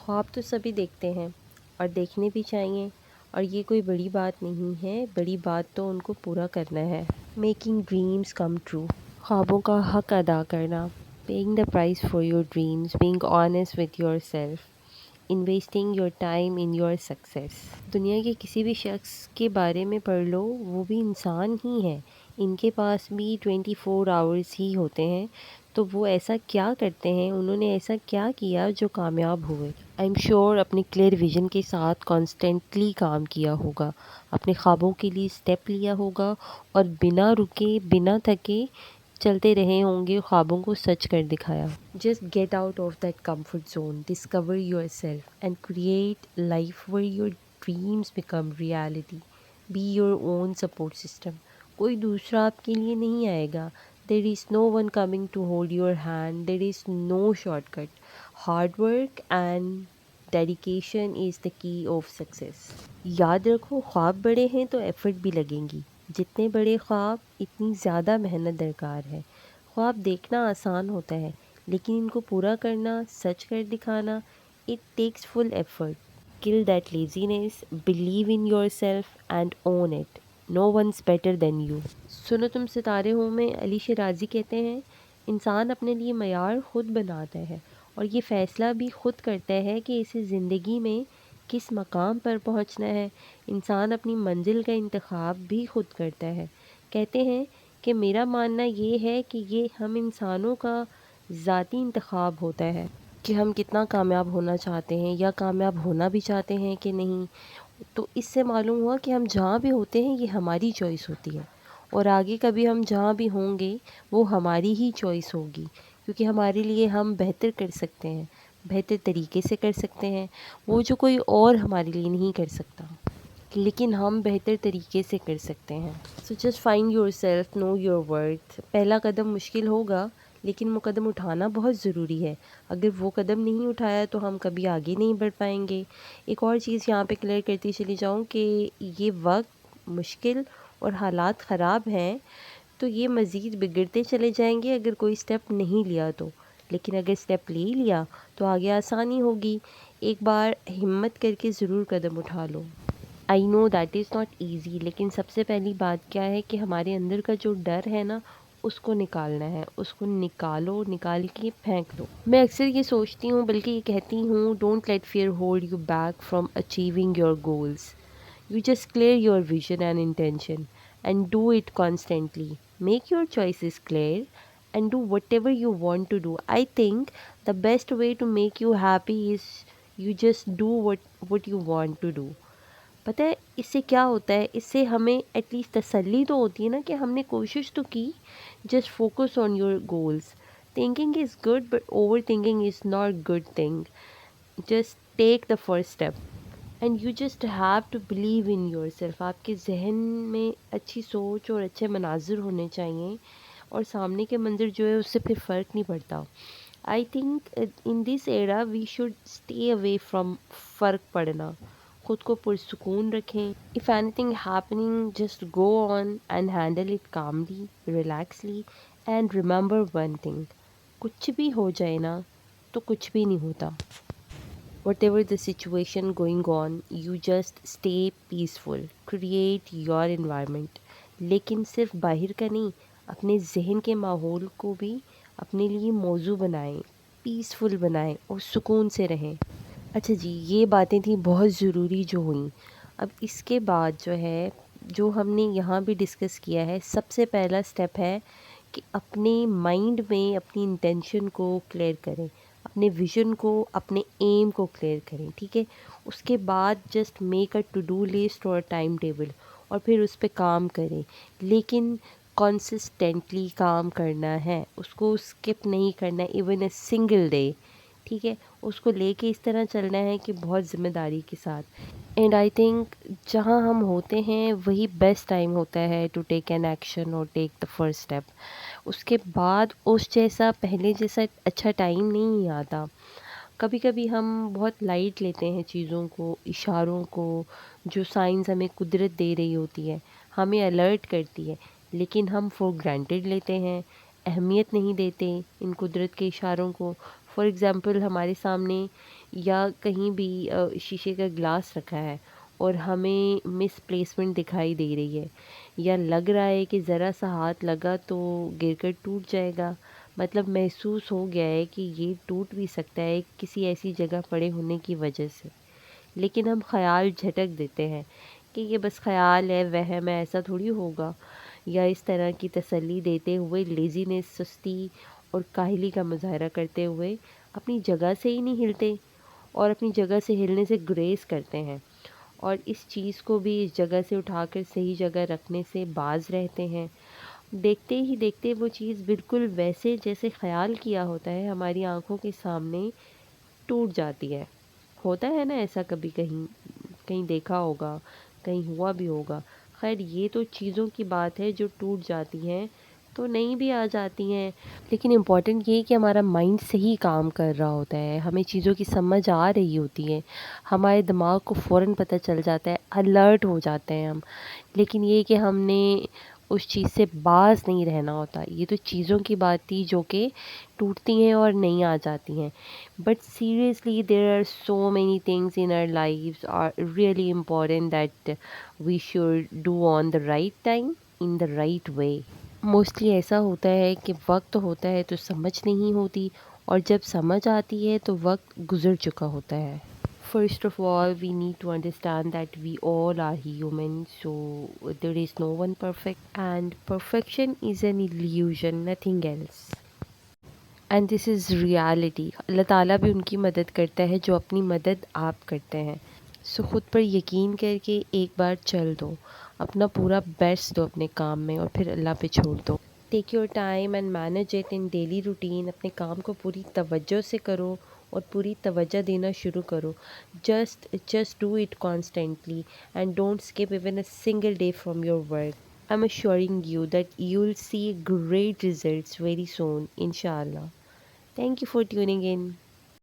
خواب تو سبھی دیکھتے ہیں اور دیکھنے بھی چاہیے، اور یہ کوئی بڑی بات نہیں ہے، بڑی بات تو ان کو پورا کرنا ہے۔ میکنگ ڈریمز کم ٹرو، خوابوں کا حق ادا کرنا، paying the price for your dreams, being honest with yourself, investing your time in your success. دنیا کے کسی بھی شخص کے بارے میں پڑھ لو، وہ بھی انسان ہی ہے، ان کے پاس بھی 24 آورز ہی ہوتے ہیں، تو وہ ایسا کیا کرتے ہیں، انہوں نے ایسا کیا کیا جو کامیاب ہوئے۔ آئی ایم شیور اپنے کلیئر ویژن کے ساتھ کانسٹنٹلی کام کیا ہوگا، اپنے خوابوں کے لیے اسٹیپ لیا ہوگا اور بنا رکے بنا تھکے چلتے رہے ہوں گے، خوابوں کو سچ کر دکھایا۔ Just get out of that comfort zone, discover your self and create life where your dreams become reality. Be your own support system, کوئی دوسرا آپ کے لیے نہیں آئے گا۔ There is no one coming to hold your hand, there is no short cut. Hard work and dedication is the key of success. یاد رکھو، خواب بڑے ہیں تو ایفرٹ بھی لگیں گی، جتنے بڑے خواب اتنی زیادہ محنت درکار ہے۔ خواب دیکھنا آسان ہوتا ہے، لیکن ان کو پورا کرنا، سچ کر دکھانا، it takes full effort. Kill that laziness, believe in your self and own it. No one's better than you. سنو تم ستارے ہو میں علی شیرازی کہتے ہیں، انسان اپنے لیے معیار خود بناتا ہے اور یہ فیصلہ بھی خود کرتا ہے کہ اسے زندگی میں کس مقام پر پہنچنا ہے۔ انسان اپنی منزل کا انتخاب بھی خود کرتا ہے۔ کہتے ہیں کہ میرا ماننا یہ ہے کہ یہ ہم انسانوں کا ذاتی انتخاب ہوتا ہے کہ ہم کتنا کامیاب ہونا چاہتے ہیں یا کامیاب ہونا بھی چاہتے ہیں کہ نہیں۔ تو اس سے معلوم ہوا کہ ہم جہاں بھی ہوتے ہیں یہ ہماری چوائس ہوتی ہے، اور آگے کبھی ہم جہاں بھی ہوں گے وہ ہماری ہی چوائس ہوگی، کیونکہ ہمارے لیے ہم بہتر کر سکتے ہیں، بہتر طریقے سے کر سکتے ہیں، وہ جو کوئی اور ہمارے لیے نہیں کر سکتا، لیکن ہم بہتر طریقے سے کر سکتے ہیں۔ So just find yourself, know your worth. پہلا قدم مشکل ہوگا، لیکن وہ قدم اٹھانا بہت ضروری ہے۔ اگر وہ قدم نہیں اٹھایا تو ہم کبھی آگے نہیں بڑھ پائیں گے۔ ایک اور چیز یہاں پہ کلیئر کرتی چلی جاؤں کہ یہ وقت مشکل اور حالات خراب ہیں تو یہ مزید بگڑتے چلے جائیں گے اگر کوئی سٹیپ نہیں لیا تو، لیکن اگر سٹیپ لے لیا تو آگے آسانی ہوگی۔ ایک بار ہمت کر کے ضرور قدم اٹھا لو۔ I know that is not easy, لیکن سب سے پہلی بات کیا ہے کہ ہمارے اندر کا جو ڈر ہے نا، اس کو نکالنا ہے، اس کو نکالو، نکال کے پھینک دو۔ میں اکثر یہ سوچتی ہوں، بلکہ یہ کہتی ہوں، don't let fear hold you back from achieving your goals. You just clear your vision and intention and do it constantly. Make your choices clear and do whatever you want to do. I think the best way to make you happy is you just do what you want to do. پتہ ہے اس سے کیا ہوتا ہے؟ اس سے ہمیں at least تسلی تو ہوتی ہے نا کہ ہم نے کوشش تو کی۔ Just focus on your goals. Thinking is good but overthinking is not good thing. Just take the first step and you just have to believe in yourself. آپ کے ذہن میں اچھی سوچ اور اچھے مناظر ہونے چاہئیں، اور سامنے کے منظر جو ہے اس سے پھر فرق نہیں پڑتا۔ I think in this era we should stay away from فرق پڑنا۔ خود کو پرسکون رکھیں۔ If anything happening just go on and handle it calmly, relaxedly, and remember one thing, کچھ بھی ہو جائے نا تو کچھ بھی نہیں ہوتا۔ Whatever the situation going on, you just stay peaceful, create your environment. لیکن صرف باہر کا نہیں، اپنے ذہن کے ماحول کو بھی اپنے لیے موزوں بنائیں، پیسفل بنائیں اور سکون سے رہیں۔ اچھا جی، یہ باتیں تھیں بہت ضروری جو ہوئیں۔ اب اس کے بعد جو ہے، جو ہم نے یہاں بھی ڈسکس کیا ہے، سب سے پہلا سٹیپ ہے کہ اپنے مائنڈ میں اپنی انٹینشن کو کلیئر کریں، اپنے ویژن کو، اپنے ایم کو کلیئر کریں، ٹھیک ہے۔ اس کے بعد just make a to do list اور ٹائم ٹیبل، اور پھر اس پہ کام کریں، لیکن کنسسٹنٹلی کام کرنا ہے، اس کو اسکپ نہیں کرنا، ایون اے سنگل ڈے، ٹھیک ہے۔ اس کو لے کے اس طرح چلنا ہے کہ بہت ذمہ داری کے ساتھ۔ اینڈ آئی تھنک جہاں ہم ہوتے ہیں وہی بیسٹ ٹائم ہوتا ہے ٹو ٹیک این ایکشن اور ٹیک دا فرسٹ اسٹیپ۔ اس کے بعد اس جیسا، پہلے جیسا اچھا ٹائم نہیں آتا۔ کبھی کبھی ہم بہت لائٹ لیتے ہیں چیزوں کو، اشاروں کو، جو سائنس ہمیں قدرت دے رہی ہوتی ہے، ہمیں الرٹ کرتی ہے، لیکن ہم فور گرانٹیڈ لیتے ہیں، اہمیت نہیں دیتے ان قدرت کے اشاروں کو۔ فار ایگزامپل ہمارے سامنے یا کہیں بھی شیشے کا گلاس رکھا ہے اور ہمیں مس پلیسمنٹ دکھائی دے رہی ہے، یا لگ رہا ہے کہ ذرا سا ہاتھ لگا تو گر کر ٹوٹ جائے گا، مطلب محسوس ہو گیا ہے کہ یہ ٹوٹ بھی سکتا ہے کسی ایسی جگہ پڑے ہونے کی وجہ سے، لیکن ہم خیال جھٹک دیتے ہیں کہ یہ بس خیال ہے، وہم ہے، ایسا تھوڑی ہوگا، یا اس طرح کی تسلی دیتے ہوئے لیزینس، سستی اور کاہلی کا مظاہرہ کرتے ہوئے اپنی جگہ سے ہی نہیں ہلتے اور اپنی جگہ سے ہلنے سے گریز کرتے ہیں، اور اس چیز کو بھی اس جگہ سے اٹھا کر صحیح جگہ رکھنے سے باز رہتے ہیں۔ دیکھتے ہی دیکھتے وہ چیز بالکل ویسے جیسے خیال کیا ہوتا ہے ہماری آنکھوں کے سامنے ٹوٹ جاتی ہے۔ ہوتا ہے نا ایسا، کبھی کہیں کہیں دیکھا ہوگا، کہیں ہوا بھی ہوگا۔ خیر یہ تو چیزوں کی بات ہے جو ٹوٹ جاتی ہیں تو نئی بھی آ جاتی ہیں، لیکن امپورٹنٹ یہ ہے کہ ہمارا مائنڈ صحیح کام کر رہا ہوتا ہے، ہمیں چیزوں کی سمجھ آ رہی ہوتی ہے، ہمارے دماغ کو فوراً پتہ چل جاتا ہے، الرٹ ہو جاتے ہیں ہم، لیکن یہ کہ ہم نے اس چیز سے باز نہیں رہنا ہوتا۔ یہ تو چیزوں کی بات تھی جو کہ ٹوٹتی ہیں اور نئی آ جاتی ہیں، but seriously there are so many things in our lives are really important that we should do on the right time in the right way. Mostly ایسا ہوتا ہے کہ وقت ہوتا ہے تو سمجھ نہیں ہوتی، اور جب سمجھ آتی ہے تو وقت گزر چکا ہوتا ہے۔ First of all, we need to understand that we all are human, so there is no one perfect, and perfection is an illusion, nothing else. And this is reality. اللہ تعالیٰ بھی ان کی مدد کرتا ہے جو اپنی مدد آپ کرتے ہیں۔ سو خود پر یقین کر کے ایک بار چل دو، اپنا پورا بیسٹ دو اپنے کام میں، اور پھر اللہ پہ چھوڑ دو۔ Take your time and manage it in daily routine. اپنے کام کو پوری توجہ سے کرو اور پوری توجہ دینا شروع کرو۔ Just do it constantly and don't skip even a single day from your work. I'm assuring you that you'll see great results very soon, inshallah. Thank you for tuning in.